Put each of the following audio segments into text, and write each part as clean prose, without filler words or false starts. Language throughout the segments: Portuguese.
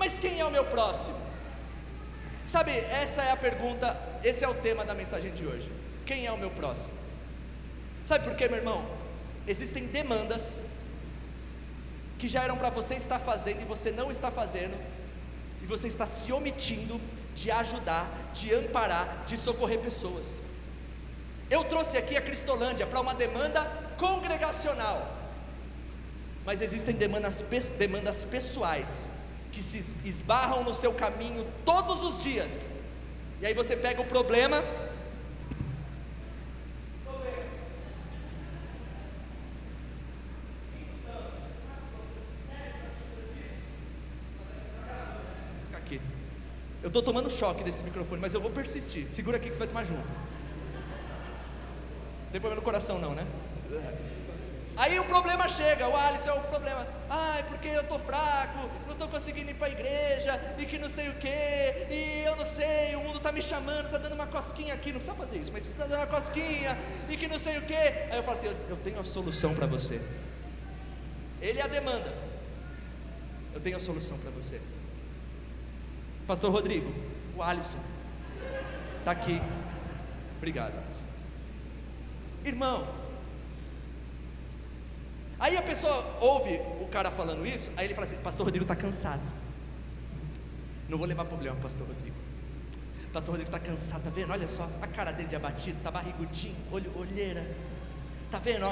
Mas quem é o meu próximo? Sabe, essa é a pergunta, esse é o tema da mensagem de hoje. Quem é o meu próximo? Sabe por quê, meu irmão? Existem demandas que já eram para você estar fazendo e você não está fazendo, e você está se omitindo de ajudar, de amparar, de socorrer pessoas. Eu trouxe aqui a Cristolândia para uma demanda congregacional, mas existem demandas pessoais que se esbarram no seu caminho todos os dias, e aí você pega o problema. Aqui, eu estou tomando choque desse microfone, mas eu vou persistir. Segura aqui que você vai tomar junto. Não tem problema no coração não, né? Aí o problema chega, o Alisson é o problema. Ai, porque eu estou fraco, não estou conseguindo ir para a igreja, e que não sei o que, e eu não sei, o mundo está me chamando, está dando uma cosquinha aqui, não precisa fazer isso, mas está dando uma cosquinha, e que não sei o que. Aí eu falo assim, eu tenho a solução para você. Ele é a demanda, eu tenho a solução para você. Pastor Rodrigo, o Alisson está aqui. Obrigado, Alisson. Irmão, aí a pessoa ouve o cara falando isso, aí ele fala assim, Pastor Rodrigo está cansado. Não vou levar problema, Pastor Rodrigo. Pastor Rodrigo está cansado, tá vendo? Olha só, a cara dele de abatido, está barrigudinho, olheira. Tá vendo?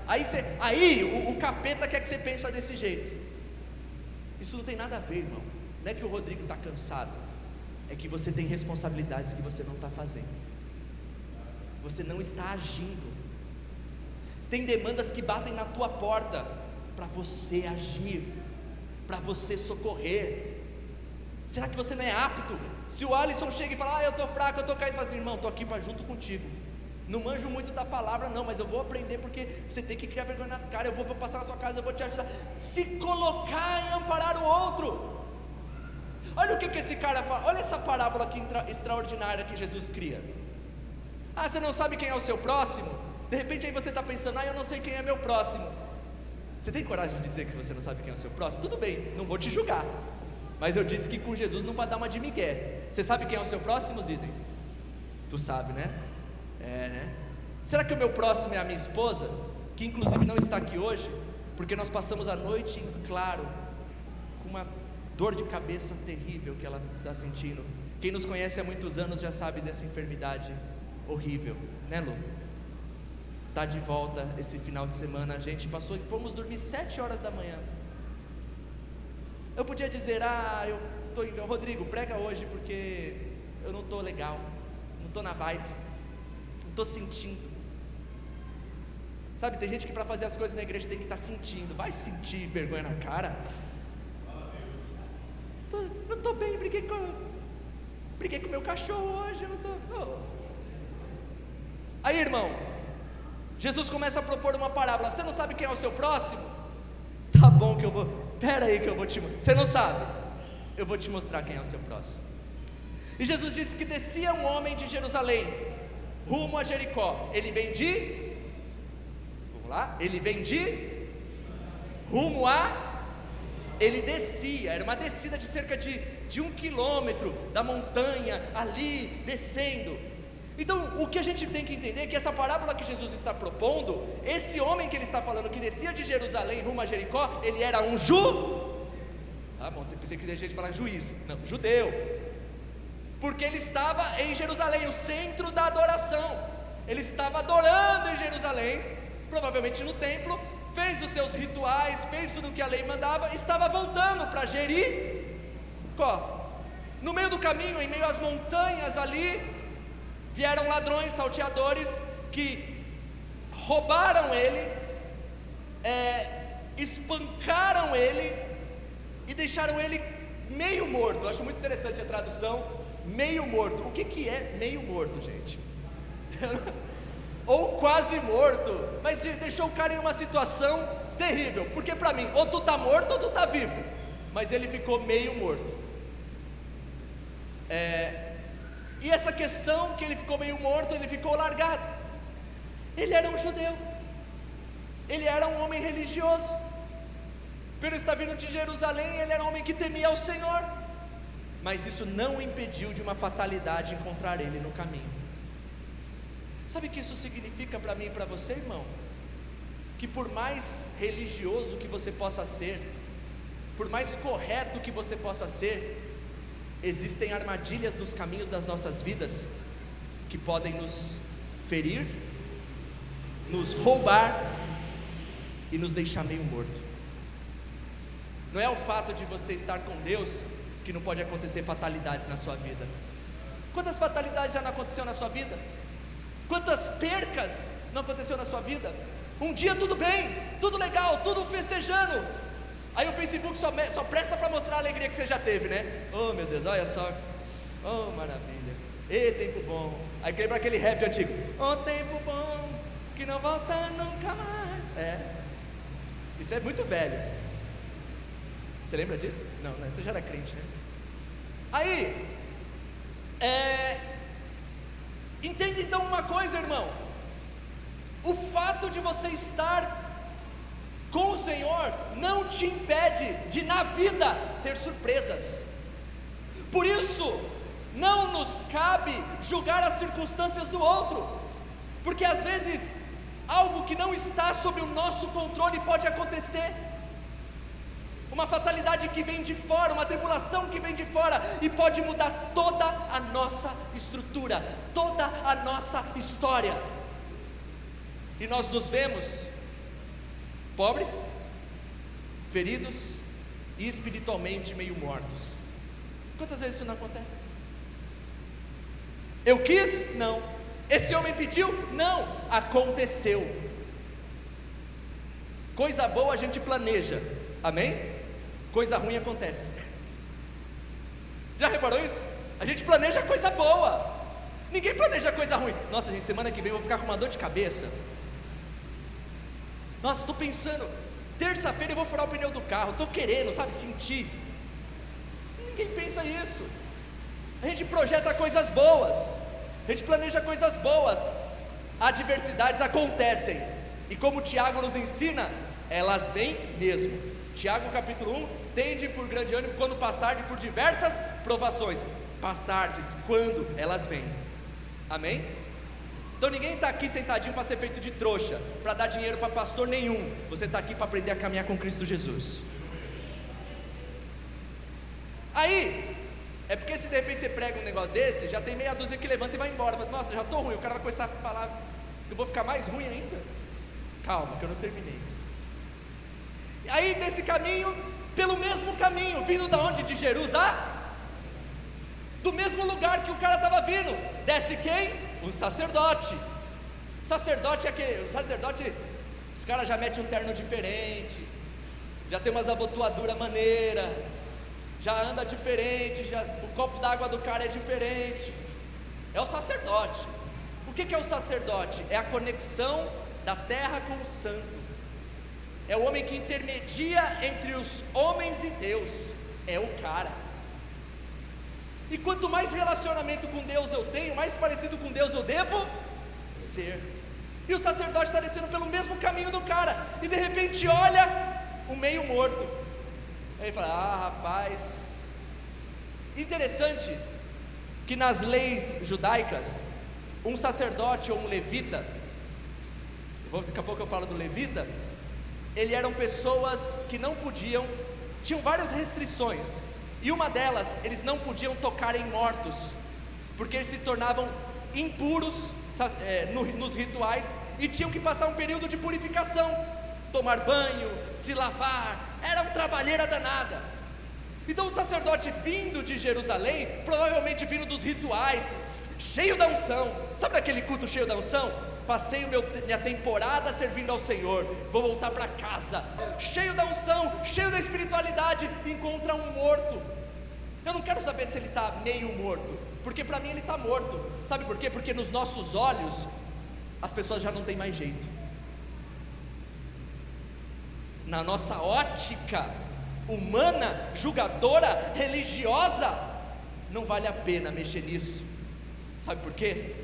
Aí o capeta quer que você pense desse jeito. Isso não tem nada a ver, irmão. Não é que o Rodrigo está cansado, é que você tem responsabilidades que você não está fazendo. Você não está agindo. Tem demandas que batem na tua porta para você agir, para você socorrer. Será que você não é apto? Se o Alisson chega e fala, eu estou fraco, eu estou caindo, fala assim, irmão, estou aqui para junto contigo. Não manjo muito da palavra não, mas eu vou aprender, porque você tem que criar vergonha na cara. Eu vou passar na sua casa, eu vou te ajudar. Se colocar e amparar o outro. Olha o que esse cara fala, olha essa parábola aqui extraordinária que Jesus cria. Você não sabe quem é o seu próximo? De repente aí você está pensando, eu não sei quem é meu próximo. Você tem coragem de dizer que você não sabe quem é o seu próximo? Tudo bem, não vou te julgar, mas eu disse que com Jesus não vai dar uma de migué. Você sabe quem é o seu próximo, Zidem? Tu sabe, né? Né? Será que o meu próximo é a minha esposa? Que inclusive não está aqui hoje, porque nós passamos a noite em claro, com uma dor de cabeça terrível que ela está sentindo. Quem nos conhece há muitos anos já sabe dessa enfermidade horrível, né, Lu? Está de volta esse final de semana. A gente passou e fomos dormir 7 horas da manhã. Eu podia dizer, Rodrigo, prega hoje porque eu não estou legal, não estou na vibe, não estou sentindo. Sabe, tem gente que para fazer as coisas na igreja tem que estar sentindo. Vai sentir vergonha na cara? Não estou bem, briguei com o meu cachorro hoje, eu não estou. Aí, irmão, Jesus começa a propor uma parábola. Você não sabe quem é o seu próximo? Tá bom que eu vou. Pera aí que eu vou te. Você não sabe? Eu vou te mostrar quem é o seu próximo. E Jesus disse que descia um homem de Jerusalém rumo a Jericó. Ele vem de. Vamos lá? Ele vem de rumo a. Ele descia, era uma descida de cerca de 1 quilômetro da montanha, ali, descendo. Então, o que a gente tem que entender é que essa parábola que Jesus está propondo, esse homem que ele está falando, que descia de Jerusalém rumo a Jericó, ele era um pensei que ia gente falar juiz, não, judeu, porque ele estava em Jerusalém, o centro da adoração. Ele estava adorando em Jerusalém, provavelmente no templo, fez os seus rituais, fez tudo o que a lei mandava, estava voltando para Jericó. No meio do caminho, em meio às montanhas ali, vieram ladrões, salteadores, que roubaram ele, espancaram ele e deixaram ele meio morto. Eu acho muito interessante a tradução, meio morto. O que é meio morto, gente? Ou quase morto, mas deixou o cara em uma situação terrível, porque para mim, ou tu está morto ou tu está vivo, mas ele ficou meio morto. E essa questão que ele ficou meio morto, ele ficou largado. Ele era um judeu, ele era um homem religioso, Pedro está vindo de Jerusalém, ele era um homem que temia ao Senhor, mas isso não o impediu de uma fatalidade encontrar ele no caminho. Sabe o que isso significa para mim e para você, irmão? Que por mais religioso que você possa ser, por mais correto que você possa ser, existem armadilhas nos caminhos das nossas vidas que podem nos ferir, nos roubar e nos deixar meio morto. Não é o fato de você estar com Deus que não pode acontecer fatalidades na sua vida. Quantas fatalidades já não aconteceu na sua vida? Quantas percas não aconteceu na sua vida? Um dia tudo bem, tudo legal, tudo festejando, aí o Facebook só presta para mostrar a alegria que você já teve, né? Oh meu Deus, olha só, oh maravilha, e tempo bom. Aí lembra aquele rap antigo, oh tempo bom, que não volta nunca mais. Isso é muito velho. Você lembra disso? Não, você já era crente, né? Aí, entenda então uma coisa, irmão. O fato de você estar com o Senhor não te impede de na vida ter surpresas. Por isso, não nos cabe julgar as circunstâncias do outro, porque às vezes algo que não está sob o nosso controle pode acontecer. Uma fatalidade que vem de fora, uma tribulação que vem de fora, e pode mudar toda a nossa estrutura, toda a nossa história. E nós nos vemos pobres, feridos e espiritualmente meio mortos. Quantas vezes isso não acontece? Eu quis? Não. Esse homem pediu? Não. Aconteceu. Coisa boa a gente planeja, amém? Coisa ruim acontece. Já reparou isso? A gente planeja coisa boa, ninguém planeja coisa ruim. Nossa gente, semana que vem eu vou ficar com uma dor de cabeça. Nossa, estou pensando, terça-feira eu vou furar o pneu do carro, estou querendo, sabe, sentir. Ninguém pensa isso. A gente projeta coisas boas, a gente planeja coisas boas. Adversidades acontecem, e como Tiago nos ensina, elas vêm mesmo. Tiago capítulo 1, tende por grande ânimo quando passardes por diversas provações. Passardes, quando elas vêm, amém? Então ninguém está aqui sentadinho para ser feito de trouxa, para dar dinheiro para pastor nenhum. Você está aqui para aprender a caminhar com Cristo Jesus. Aí, é porque se de repente você prega um negócio desse, já tem meia dúzia que levanta e vai embora. Fala, nossa, já estou ruim, o cara vai começar a falar, eu vou ficar mais ruim ainda. Calma, que eu não terminei. Aí nesse caminho, pelo mesmo caminho, vindo da onde? De Jerusalém, do mesmo lugar que o cara estava vindo, desce quem? Um sacerdote. Sacerdote é aquele, o sacerdote, os caras já metem um terno diferente, já tem umas abotoaduras maneiras, já anda diferente, o copo d'água do cara é diferente. É o sacerdote. O que é o sacerdote? É a conexão da terra com o santo. É o homem que intermedia entre os homens e Deus. É o cara. E quanto mais relacionamento com Deus eu tenho, mais parecido com Deus eu devo ser. E o sacerdote está descendo pelo mesmo caminho do cara, e de repente olha o meio morto. Aí ele fala, rapaz. Interessante que nas leis judaicas, um sacerdote ou um levita, daqui a pouco eu falo do levita, eram pessoas que não podiam, tinham várias restrições, e uma delas, eles não podiam tocar em mortos, porque eles se tornavam impuros nos rituais, e tinham que passar um período de purificação, tomar banho, se lavar, era uma trabalheira danada. Então o sacerdote vindo de Jerusalém, provavelmente vindo dos rituais, cheio da unção, sabe daquele culto cheio da unção? Passei minha temporada servindo ao Senhor, vou voltar para casa, cheio da unção, cheio da espiritualidade, encontra um morto. Eu não quero saber se ele está meio morto, porque para mim ele está morto. Sabe por quê? Porque nos nossos olhos, as pessoas já não têm mais jeito. Na nossa ótica humana, julgadora, religiosa, não vale a pena mexer nisso. Sabe por quê?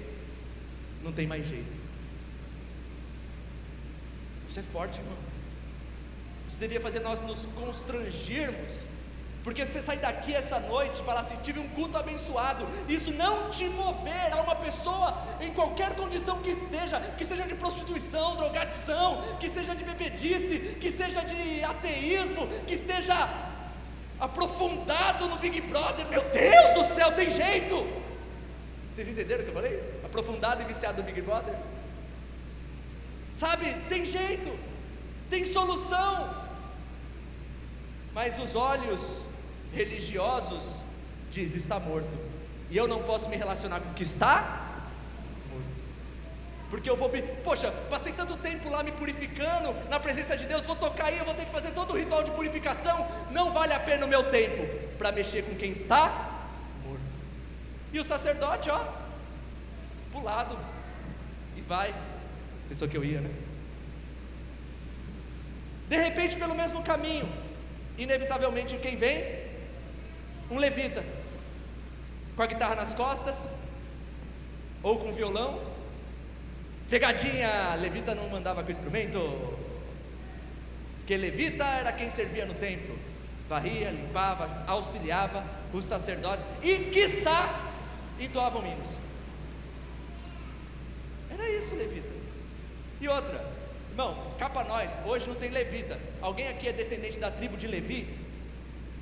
Não tem mais jeito. Isso é forte, irmão. Isso devia fazer nós nos constrangirmos, porque você sai daqui essa noite e fala assim: tive um culto abençoado. Isso não te mover a uma pessoa, em qualquer condição que esteja, que seja de prostituição, drogadição, que seja de bebedice, que seja de ateísmo, que esteja aprofundado no Big Brother. Meu Deus do céu, tem jeito. Vocês entenderam o que eu falei? Aprofundado e viciado no Big Brother. Sabe, tem jeito, tem solução. Mas os olhos religiosos diz: está morto, e eu não posso me relacionar com o que está morto, porque eu vou, poxa, passei tanto tempo lá me purificando na presença de Deus, vou tocar aí, eu vou ter que fazer todo o ritual de purificação, não vale a pena o meu tempo para mexer com quem está morto. E o sacerdote, ó, pro lado, e vai, pensou que eu ia, né? De repente, pelo mesmo caminho, inevitavelmente quem vem? Um levita, com a guitarra nas costas, ou com violão. Pegadinha, levita não mandava com instrumento, porque levita era quem servia no templo, varria, limpava, auxiliava os sacerdotes e, quiçá, entoavam hinos. Era isso, levita. E outra, irmão, cá para nós, hoje não tem levita. Alguém aqui é descendente da tribo de Levi?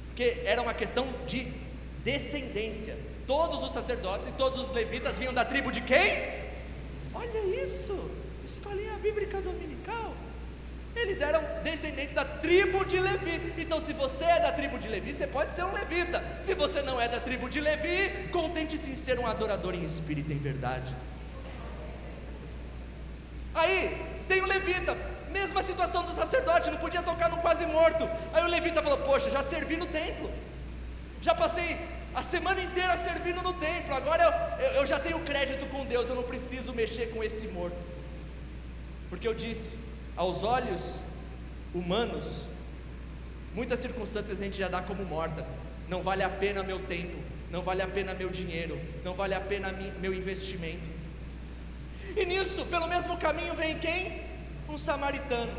Porque era uma questão de descendência. Todos os sacerdotes e todos os levitas vinham da tribo de quem? Olha isso, escolinha bíblica dominical. Eles eram descendentes da tribo de Levi. Então, se você é da tribo de Levi, você pode ser um levita. Se você não é da tribo de Levi, contente-se em ser um adorador em espírito e em verdade. Aí tem o levita, mesma situação do sacerdote, não podia tocar no quase morto. Aí o levita falou: poxa, já servi no templo, já passei a semana inteira servindo no templo, agora eu já tenho crédito com Deus, eu não preciso mexer com esse morto. Porque eu disse, aos olhos humanos, muitas circunstâncias a gente já dá como morta. Não vale a pena meu tempo, não vale a pena meu dinheiro, não vale a pena meu investimento. E nisso, pelo mesmo caminho vem quem? Um samaritano.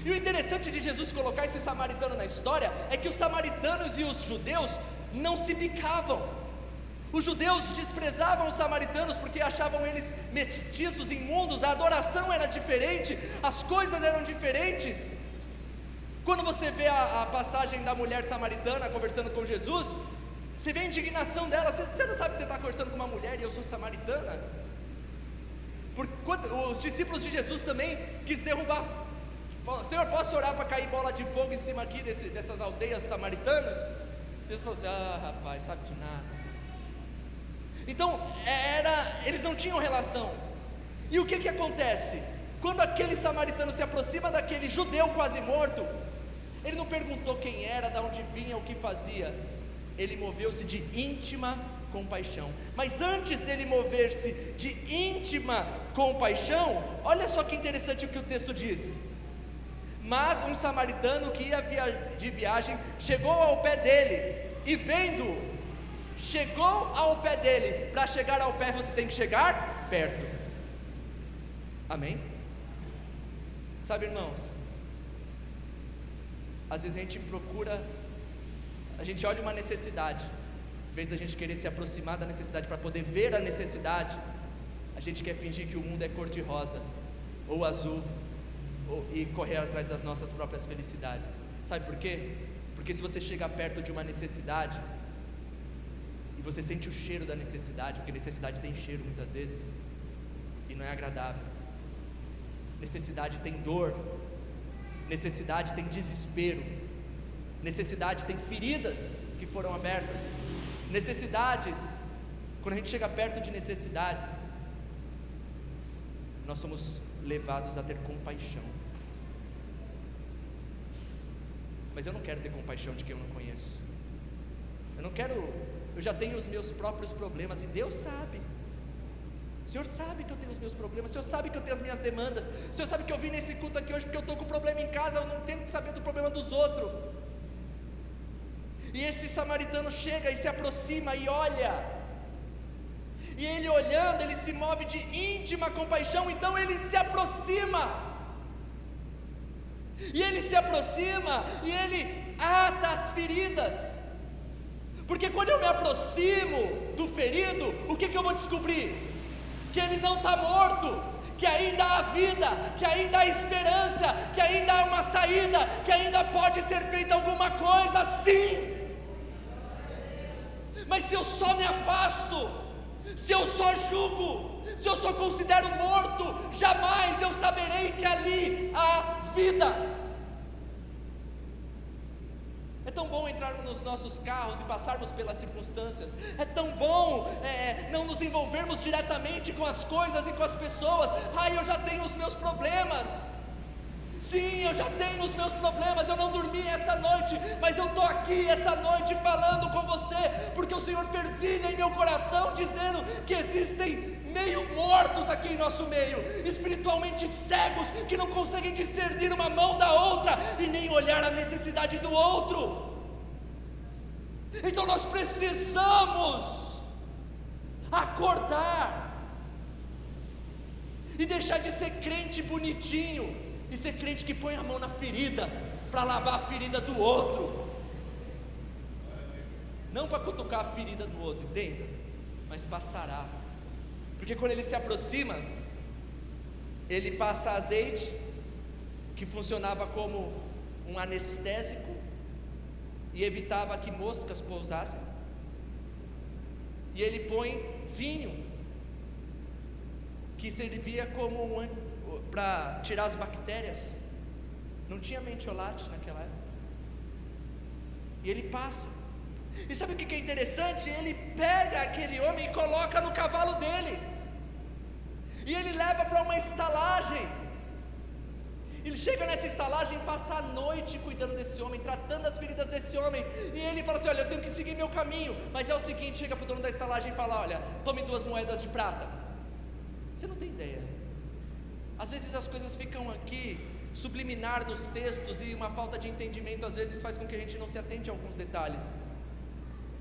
E o interessante de Jesus colocar esse samaritano na história é que os samaritanos e os judeus não se bicavam. Os judeus desprezavam os samaritanos porque achavam eles mestiços, imundos, a adoração era diferente, as coisas eram diferentes. Quando você vê a passagem da mulher samaritana conversando com Jesus, você vê a indignação dela. Você não sabe que você está conversando com uma mulher e eu sou samaritana? Os discípulos de Jesus também quis derrubar. Falou: Senhor, posso orar para cair bola de fogo em cima aqui dessas aldeias samaritanas? Jesus falou assim: ah, rapaz, sabe de nada. Então, eles não tinham relação. E o que acontece? Quando aquele samaritano se aproxima daquele judeu quase morto, ele não perguntou quem era, de onde vinha, o que fazia. Ele moveu-se de íntima compaixão. Mas antes dele mover-se de íntima compaixão, olha só que interessante o que o texto diz. Mas um samaritano que ia de viagem chegou ao pé dele, e vendo, chegou ao pé dele. Para chegar ao pé você tem que chegar perto. Amém? Sabe, irmãos, às vezes a gente procura, a gente olha uma necessidade, em vez da gente querer se aproximar da necessidade para poder ver a necessidade, a gente quer fingir que o mundo é cor-de-rosa ou azul, e correr atrás das nossas próprias felicidades. Sabe por quê? Porque se você chega perto de uma necessidade e você sente o cheiro da necessidade, porque necessidade tem cheiro muitas vezes e não é agradável. Necessidade tem dor, necessidade tem desespero, necessidade tem feridas que foram abertas. Necessidades, quando a gente chega perto de necessidades, nós somos levados a ter compaixão. Mas eu não quero ter compaixão de quem eu não conheço. Eu já tenho os meus próprios problemas, e Deus sabe. O Senhor sabe que eu tenho os meus problemas, o Senhor sabe que eu tenho as minhas demandas, o Senhor sabe que eu vim nesse culto aqui hoje porque eu estou com problema em casa, eu não tenho que saber do problema dos outros. E esse samaritano chega e se aproxima e olha, e ele olhando, ele se move de íntima compaixão, então ele se aproxima. E ele se aproxima e ele ata as feridas. Porque quando eu me aproximo do ferido, o que eu vou descobrir? Que ele não está morto, que ainda há vida, que ainda há esperança, que ainda há uma saída, que ainda pode ser feita alguma coisa, sim. Mas se eu só me afasto, se eu só julgo, se eu só considero morto, jamais eu saberei que ali há vida. É tão bom entrarmos nos nossos carros e passarmos pelas circunstâncias. É tão bom não nos envolvermos diretamente com as coisas e com as pessoas. Eu já tenho os meus problemas. Sim, eu já tenho os meus problemas. Eu não dormi essa noite, mas eu estou aqui essa noite falando com você, porque o Senhor fervilha em meu coração, dizendo que existem meio mortos aqui em nosso meio, espiritualmente cegos, que não conseguem discernir uma mão da outra e nem olhar a necessidade do outro. Então nós precisamos acordar e deixar de ser crente bonitinho e ser crente que põe a mão na ferida para lavar a ferida do outro, não para cutucar a ferida do outro, entenda? Mas para sarar. Porque quando ele se aproxima, ele passa azeite, que funcionava como um anestésico e evitava que moscas pousassem, e ele põe vinho, que servia como para tirar as bactérias. Não tinha mentiolate naquela época. E ele passa. E sabe o que é interessante? Ele pega aquele homem e coloca no cavalo dele, e ele leva para uma estalagem. Ele chega nessa estalagem, passa a noite cuidando desse homem, tratando as feridas desse homem. E ele fala assim: olha, eu tenho que seguir meu caminho. Mas é o seguinte, chega para o dono da estalagem e fala: olha, tome 2 moedas de prata. Você não tem ideia. Às vezes as coisas ficam aqui subliminar nos textos, e uma falta de entendimento às vezes faz com que a gente não se atente a alguns detalhes.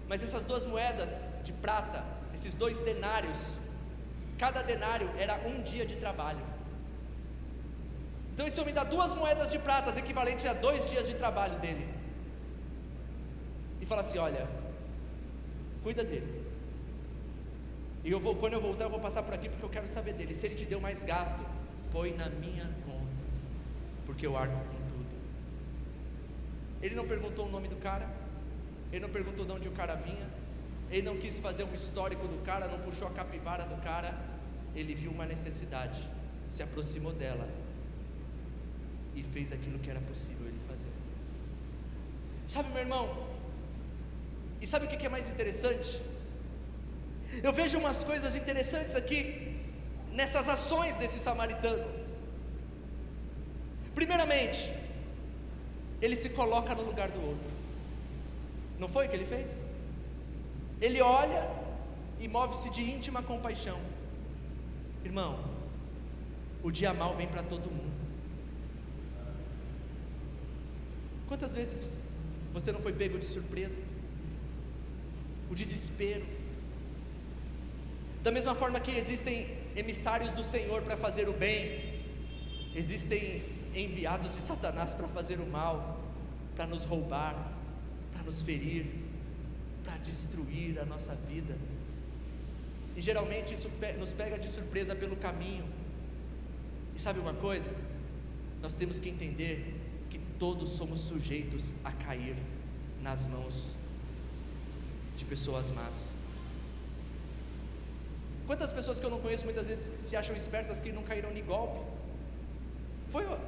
Mas essas 2 moedas de prata, esses 2 denários, cada denário era 1 dia de trabalho. Então esse homem dá 2 moedas de prata, equivalente a 2 dias de trabalho dele, e fala assim: olha, cuida dele, e quando eu voltar eu vou passar por aqui, porque eu quero saber dele. Se ele te deu mais gasto, põe na minha conta, porque eu arco com tudo. Ele não perguntou o nome do cara, ele não perguntou de onde o cara vinha, ele não quis fazer um histórico do cara, não puxou a capivara do cara. Ele viu uma necessidade, se aproximou dela e fez aquilo que era possível ele fazer. Sabe, meu irmão, e sabe o que é mais interessante? Eu vejo umas coisas interessantes aqui nessas ações desse samaritano. Primeiramente, ele se coloca no lugar do outro. Não foi o que ele fez? Ele olha e move-se de íntima compaixão. Irmão, o dia mau vem para todo mundo. Quantas vezes você não foi pego de surpresa? O desespero. Da mesma forma que existem emissários do Senhor para fazer o bem, existem enviados de Satanás para fazer o mal, para nos roubar, para nos ferir, para destruir a nossa vida. E geralmente isso nos pega de surpresa pelo caminho. E sabe uma coisa? Nós temos que entender que todos somos sujeitos a cair nas mãos de pessoas más. Quantas pessoas que eu não conheço muitas vezes se acham espertas que não caíram em golpe? Foi o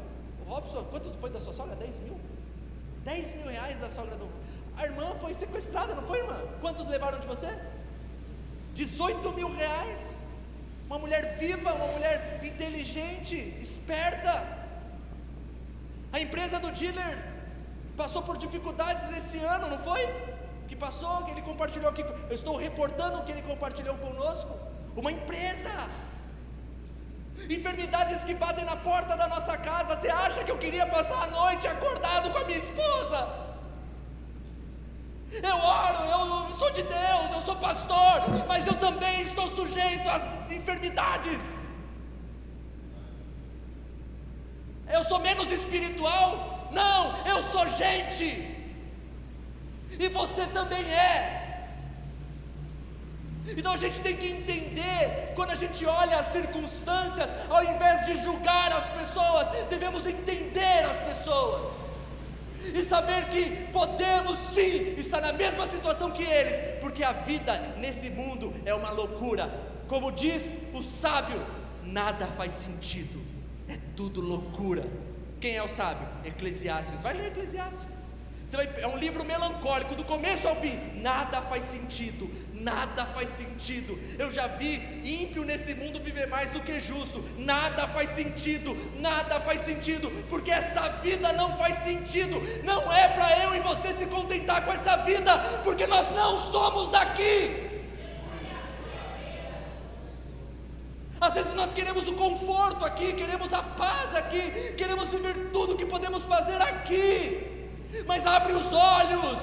Robson, quantos foi da sua sogra? 10 mil? 10 mil reais da sogra do... A irmã foi sequestrada, não foi, irmã? Quantos levaram de você? 18 mil reais. Uma mulher viva, uma mulher inteligente, esperta. A empresa do dealer passou por dificuldades esse ano, não foi? Que passou, que ele compartilhou aqui. Eu estou reportando o que ele compartilhou conosco. Uma empresa. Enfermidades que batem na porta da nossa casa. Você acha que eu queria passar a noite acordado com a minha esposa? Eu oro, eu sou de Deus, eu sou pastor, mas eu também estou sujeito às enfermidades. eu sou menos espiritual. Não, eu sou gente, e você também é. Então a gente tem que entender, quando a gente olha as circunstâncias, ao invés de julgar as pessoas, devemos entender as pessoas, e saber que podemos sim estar na mesma situação que eles, porque a vida nesse mundo é uma loucura. Como diz o sábio, nada faz sentido, é tudo loucura. Quem é o sábio? Eclesiastes. Vai ler Eclesiastes. É um livro melancólico, do começo ao fim. Nada faz sentido, nada faz sentido. Eu já vi ímpio nesse mundo viver mais do que justo. Nada faz sentido, nada faz sentido, porque essa vida não faz sentido. Não é para eu e você se contentar com essa vida, porque nós não somos daqui. Às vezes nós queremos o conforto aqui, queremos a paz aqui, queremos viver tudo que podemos fazer aqui, mas abre os olhos,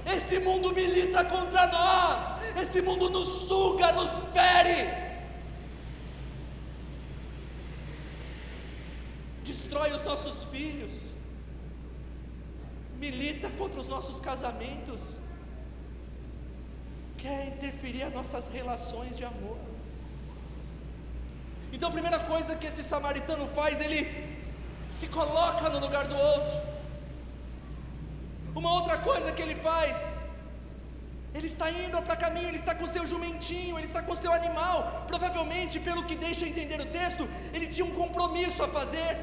esse mundo milita contra nós, esse mundo nos suga, nos fere, destrói os nossos filhos, milita contra os nossos casamentos, quer interferir nas nossas relações de amor. Então a primeira coisa que esse samaritano faz, ele se coloca no lugar do outro. Uma outra coisa que ele faz, ele está indo para caminho, ele está com o seu jumentinho, ele está com o seu animal. Provavelmente, pelo que deixa entender o texto, ele tinha um compromisso a fazer,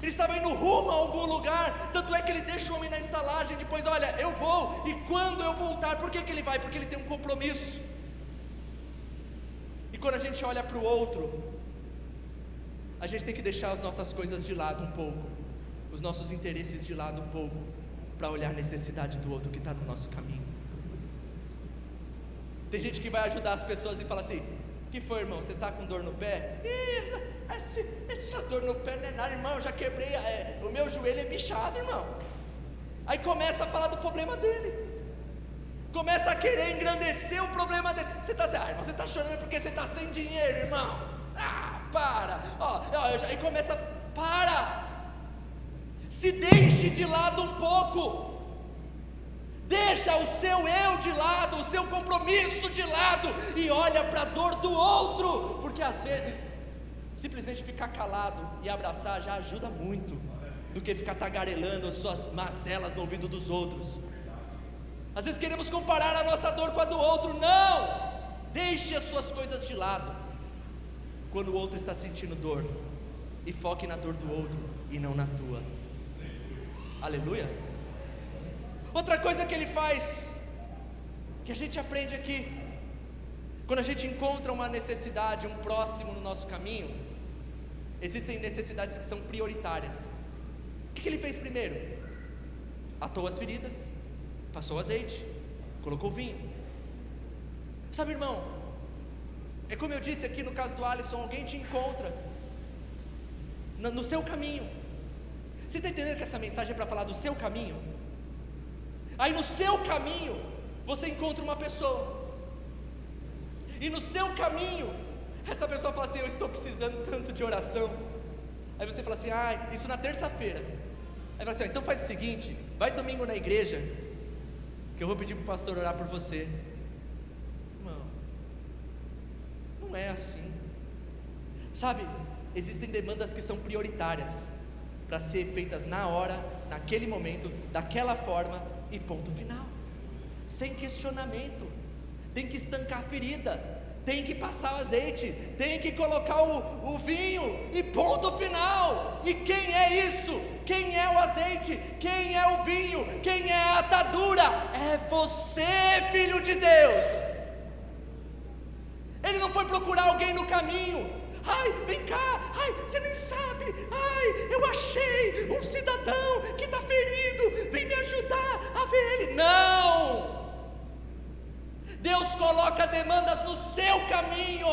ele estava indo rumo a algum lugar. Tanto é que ele deixa o homem na estalagem, depois, olha, eu vou, e quando eu voltar, por que ele vai? Porque ele tem um compromisso. E quando a gente olha para o outro, a gente tem que deixar as nossas coisas de lado um pouco, os nossos interesses de lado um pouco, para olhar a necessidade do outro que está no nosso caminho. Tem gente que vai ajudar as pessoas e fala assim: que foi, irmão, você está com dor no pé? Essa dor no pé não é nada, irmão, eu já quebrei, o meu joelho é bichado, irmão. Aí começa a falar do problema dele, começa a querer engrandecer o problema dele. Você está assim: irmão, você está chorando porque você está sem dinheiro, irmão. Para, aí começa, para, se deixe de lado um pouco, deixa o seu eu de lado, o seu compromisso de lado, e olha para a dor do outro, porque às vezes, simplesmente ficar calado e abraçar já ajuda muito, do que ficar tagarelando as suas mazelas no ouvido dos outros. Às vezes queremos comparar a nossa dor com a do outro. Não, deixe as suas coisas de lado, quando o outro está sentindo dor, e foque na dor do outro e não na tua. Aleluia. Outra coisa que ele faz, que a gente aprende aqui, quando a gente encontra uma necessidade, um próximo no nosso caminho, existem necessidades que são prioritárias. O que ele fez primeiro? Atou as feridas, passou azeite, colocou vinho. Sabe, irmão, é como eu disse aqui no caso do Alisson, alguém te encontra no seu caminho. Você está entendendo que essa mensagem é para falar do seu caminho? Aí no seu caminho, você encontra uma pessoa, e no seu caminho, essa pessoa fala assim: eu estou precisando tanto de oração. Aí você fala assim: isso na terça-feira. Aí fala assim: então faz o seguinte, vai domingo na igreja, que eu vou pedir para o pastor orar por você. Não é assim, sabe? Existem demandas que são prioritárias, para ser feitas na hora, naquele momento, daquela forma, e ponto final, sem questionamento. Tem que estancar a ferida, tem que passar o azeite, tem que colocar o vinho, e ponto final. E quem é isso? Quem é o azeite? Quem é o vinho? Quem é a atadura? É você, filho de Deus. Ele não foi procurar alguém no caminho. Vem cá, você nem sabe, eu achei um cidadão que está ferido, vem me ajudar a ver ele. Não, Deus coloca demandas no seu caminho,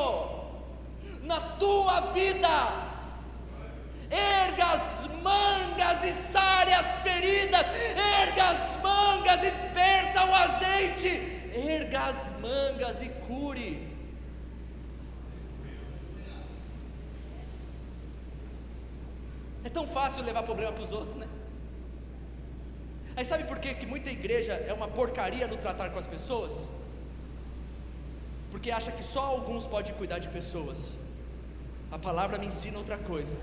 na tua vida. Erga as mangas e sare as feridas, erga as mangas e verta o azeite, erga as mangas e cure. É tão fácil levar problema para os outros, né? Aí sabe por que muita igreja é uma porcaria no tratar com as pessoas? Porque acha que só alguns podem cuidar de pessoas. A palavra me ensina outra coisa,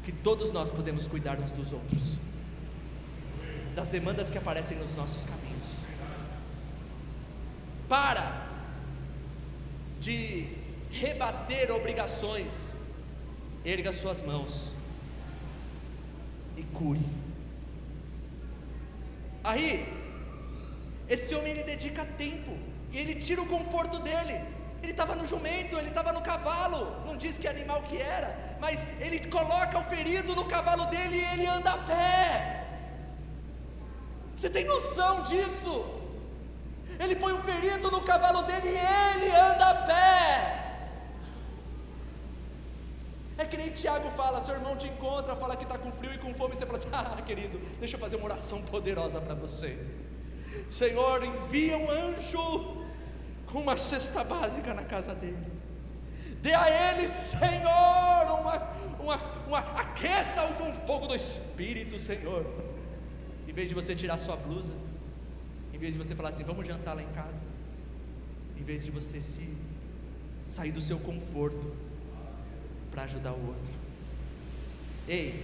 que todos nós podemos cuidar uns dos outros, das demandas que aparecem nos nossos caminhos. Para de rebater obrigações, erga suas mãos e cure. Aí, esse homem ele dedica tempo, e ele tira o conforto dele. Ele estava no jumento, ele estava no cavalo, não diz que animal que era, mas ele coloca o ferido no cavalo dele e ele anda a pé. Você tem noção disso? Ele põe o ferido no cavalo dele e ele anda a pé. É que nem Tiago fala, seu irmão te encontra, fala que está com frio e com fome, e você fala assim: querido, deixa eu fazer uma oração poderosa para você. Senhor, envia um anjo com uma cesta básica na casa dele, dê a ele, Senhor, aqueça-o com o fogo do Espírito, Senhor. Em vez de você tirar sua blusa, em vez de você falar assim, vamos jantar lá em casa, em vez de você sair do seu conforto para ajudar o outro. Ei,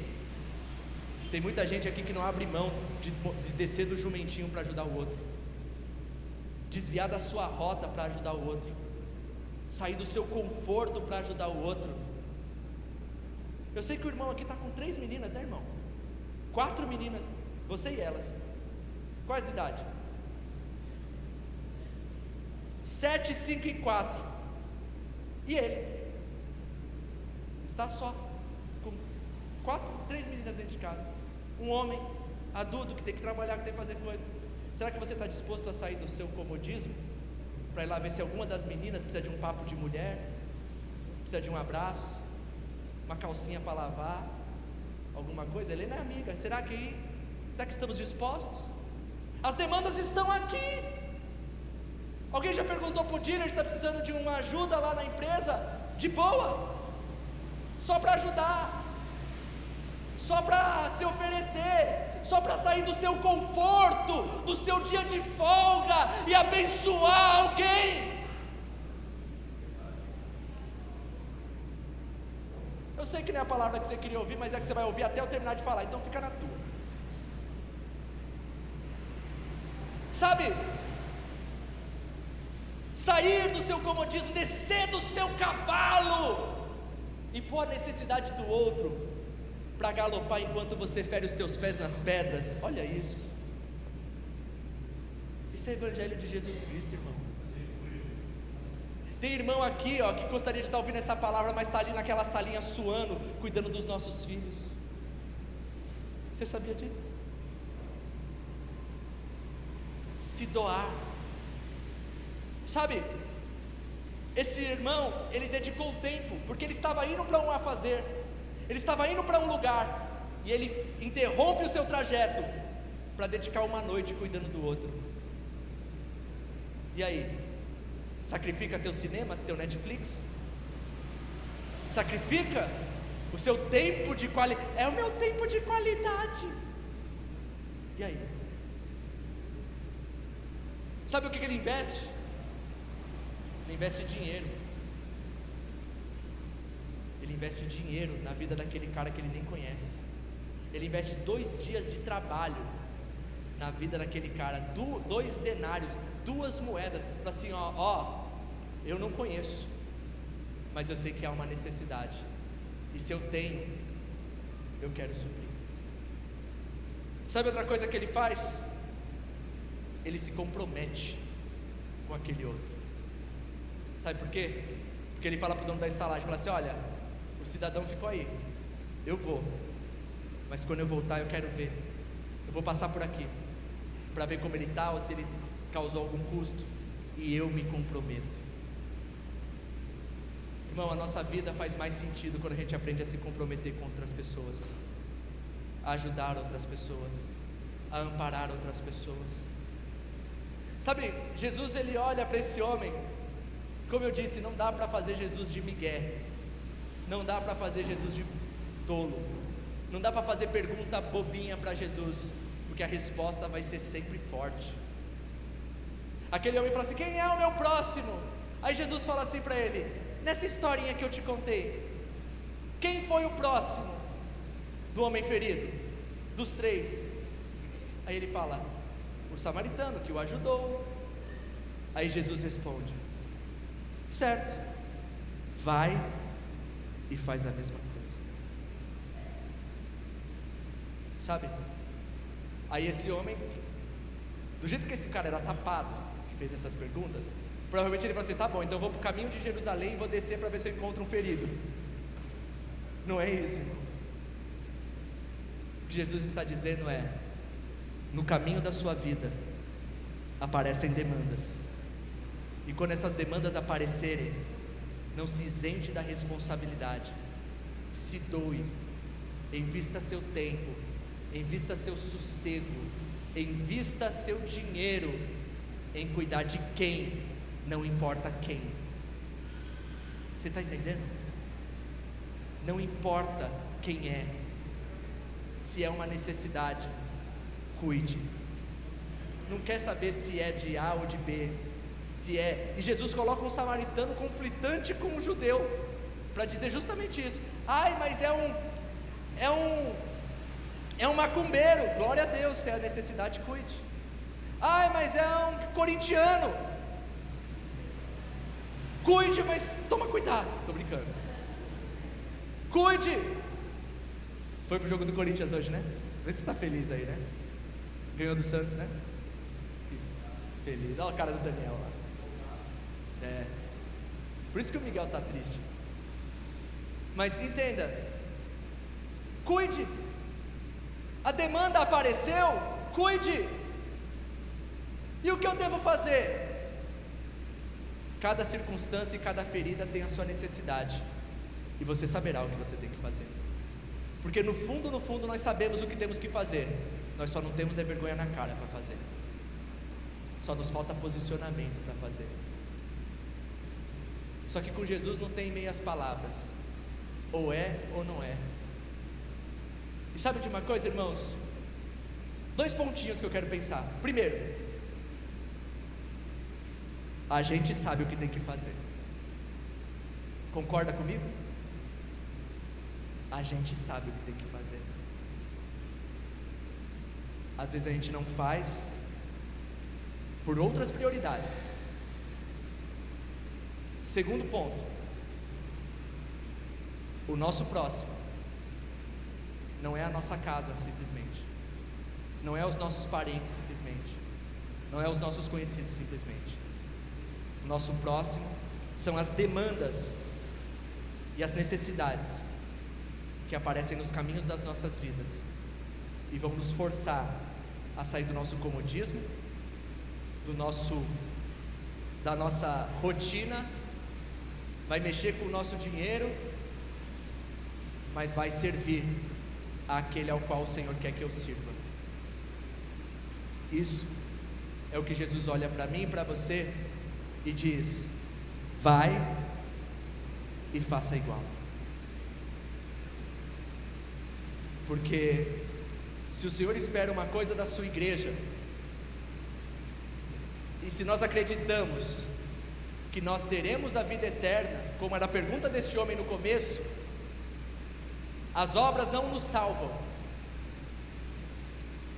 tem muita gente aqui que não abre mão de descer do jumentinho para ajudar o outro, desviar da sua rota para ajudar o outro, sair do seu conforto para ajudar o outro. Eu sei que o irmão aqui está com 3 meninas, né, irmão? 4 meninas, você e elas. Quais idade? 7, 5 e 4. E ele está só com 3 meninas dentro de casa. Um homem adulto que tem que trabalhar, que tem que fazer coisa. Será que você está disposto a sair do seu comodismo para ir lá ver se alguma das meninas precisa de um papo de mulher, precisa de um abraço, uma calcinha para lavar, alguma coisa? Helena é amiga. Será que estamos dispostos? As demandas estão aqui. Alguém já perguntou para o dealer se está precisando de uma ajuda lá na empresa? De boa, só para ajudar, só para se oferecer, só para sair do seu conforto, do seu dia de folga e abençoar alguém. Eu sei que não é a palavra que você queria ouvir, mas é que você vai ouvir até eu terminar de falar, então fica na tua. Sabe, sair do seu comodismo, descer do seu cavalo e pôr a necessidade do outro para galopar enquanto você fere os teus pés nas pedras. Olha isso. Isso é evangelho de Jesus Cristo, irmão. Tem irmão aqui, que gostaria de estar ouvindo essa palavra, mas está ali naquela salinha suando, cuidando dos nossos filhos. Você sabia disso? Se doar. Sabe, esse irmão, ele dedicou tempo, porque ele estava indo para um afazer, ele estava indo para um lugar, e ele interrompe o seu trajeto para dedicar uma noite cuidando do outro. E aí, sacrifica teu cinema, teu Netflix? Sacrifica o seu tempo de qualidade? É o meu tempo de qualidade. E aí? Sabe o que ele investe? Ele investe dinheiro. Ele investe dinheiro na vida daquele cara que ele nem conhece. Ele investe 2 dias de trabalho na vida daquele cara, 2 denários, 2 moedas, para assim, eu não conheço, mas eu sei que há uma necessidade, e se eu tenho, eu quero suprir. Sabe outra coisa que ele faz? Ele se compromete com aquele outro. Sabe por quê? Porque ele fala para o dono da estalagem, fala assim: olha, o cidadão ficou aí, eu vou, mas quando eu voltar eu quero ver, eu vou passar por aqui, para ver como ele está, ou se ele causou algum custo, e eu me comprometo. Irmão, a nossa vida faz mais sentido quando a gente aprende a se comprometer com outras pessoas, a ajudar outras pessoas, a amparar outras pessoas. Sabe, Jesus ele olha para esse homem, como eu disse, não dá para fazer Jesus de migué, não dá para fazer Jesus de tolo, Não dá para fazer pergunta bobinha para Jesus, porque a resposta vai ser sempre forte. Aquele homem fala assim: quem é o meu próximo? Aí Jesus fala assim para ele: nessa historinha que eu te contei, quem foi o próximo do homem ferido? Dos três. Aí ele fala: o samaritano que o ajudou. Aí Jesus responde: certo, vai e faz a mesma coisa. Sabe? Aí esse homem, do jeito que esse cara era tapado, que fez essas perguntas, provavelmente ele falou assim: tá bom, então eu vou para o caminho de Jerusalém e vou descer para ver se eu encontro um ferido. Não é isso, irmão. O que Jesus está dizendo é: no caminho da sua vida aparecem demandas, e quando essas demandas aparecerem, não se isente da responsabilidade, se doe, invista seu tempo, invista seu sossego, invista seu dinheiro em cuidar de quem, não importa quem. Você está entendendo? Não importa quem é, se é uma necessidade, cuide. Não quer saber se é de A ou de B, se é. E Jesus coloca um samaritano conflitante com um judeu, para dizer justamente isso. Ai, mas é um macumbeiro. Glória a Deus, se é a necessidade, cuide. Ai, mas é um corintiano. Cuide, mas toma cuidado. Estou brincando. Cuide. Você foi pro jogo do Corinthians hoje, né? Vê se você está feliz aí, né? Ganhou do Santos, né? Feliz. Olha a cara do Daniel lá. Por isso que o Miguel está triste. Mas entenda, cuide. A demanda apareceu, cuide. E o que eu devo fazer? Cada circunstância e cada ferida tem a sua necessidade, e você saberá o que você tem que fazer. Porque no fundo nós sabemos o que temos que fazer. Nós só não temos vergonha na cara para fazer. Só nos falta posicionamento para fazer. Só que com Jesus não tem meias palavras. Ou é ou não é. E sabe de uma coisa, irmãos? 2 pontinhos que eu quero pensar. Primeiro, a gente sabe o que tem que fazer. Concorda comigo? A gente sabe o que tem que fazer. Às vezes a gente não faz por outras prioridades. Segundo ponto, o nosso próximo não é a nossa casa simplesmente, não é os nossos parentes simplesmente, não é os nossos conhecidos simplesmente. O nosso próximo são as demandas e as necessidades que aparecem nos caminhos das nossas vidas e vão nos forçar a sair do nosso comodismo, da nossa rotina, vai mexer com o nosso dinheiro, mas vai servir àquele ao qual o Senhor quer que eu sirva. Isso é o que Jesus olha para mim e para você e diz: vai e faça igual. Porque se o Senhor espera uma coisa da sua igreja, e se nós acreditamos que nós teremos a vida eterna, como era a pergunta deste homem no começo, as obras não nos salvam,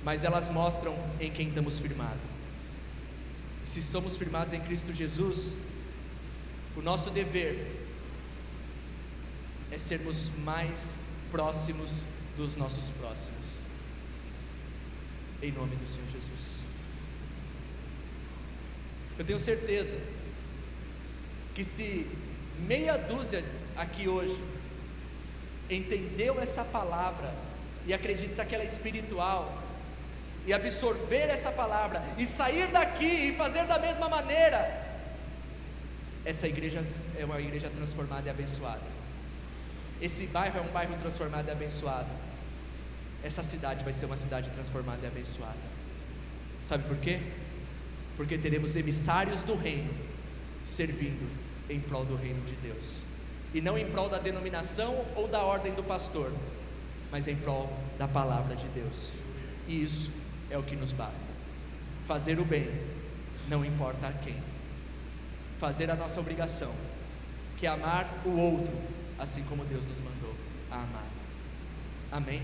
mas elas mostram em quem estamos firmados. Se somos firmados em Cristo Jesus, o nosso dever é sermos mais próximos dos nossos próximos, em nome do Senhor Jesus. Eu tenho certeza que se meia dúzia aqui hoje entendeu essa palavra e acredita que ela é espiritual, e absorver essa palavra e sair daqui e fazer da mesma maneira, essa igreja é uma igreja transformada e abençoada. Esse bairro é um bairro transformado e abençoado. Essa cidade vai ser uma cidade transformada e abençoada. Sabe por quê? Porque teremos emissários do reino servindo em prol do reino de Deus, e não em prol da denominação ou da ordem do pastor, mas em prol da palavra de Deus. E isso é o que nos basta. Fazer o bem, não importa a quem. Fazer a nossa obrigação, que é amar o outro, assim como Deus nos mandou a amar. Amém?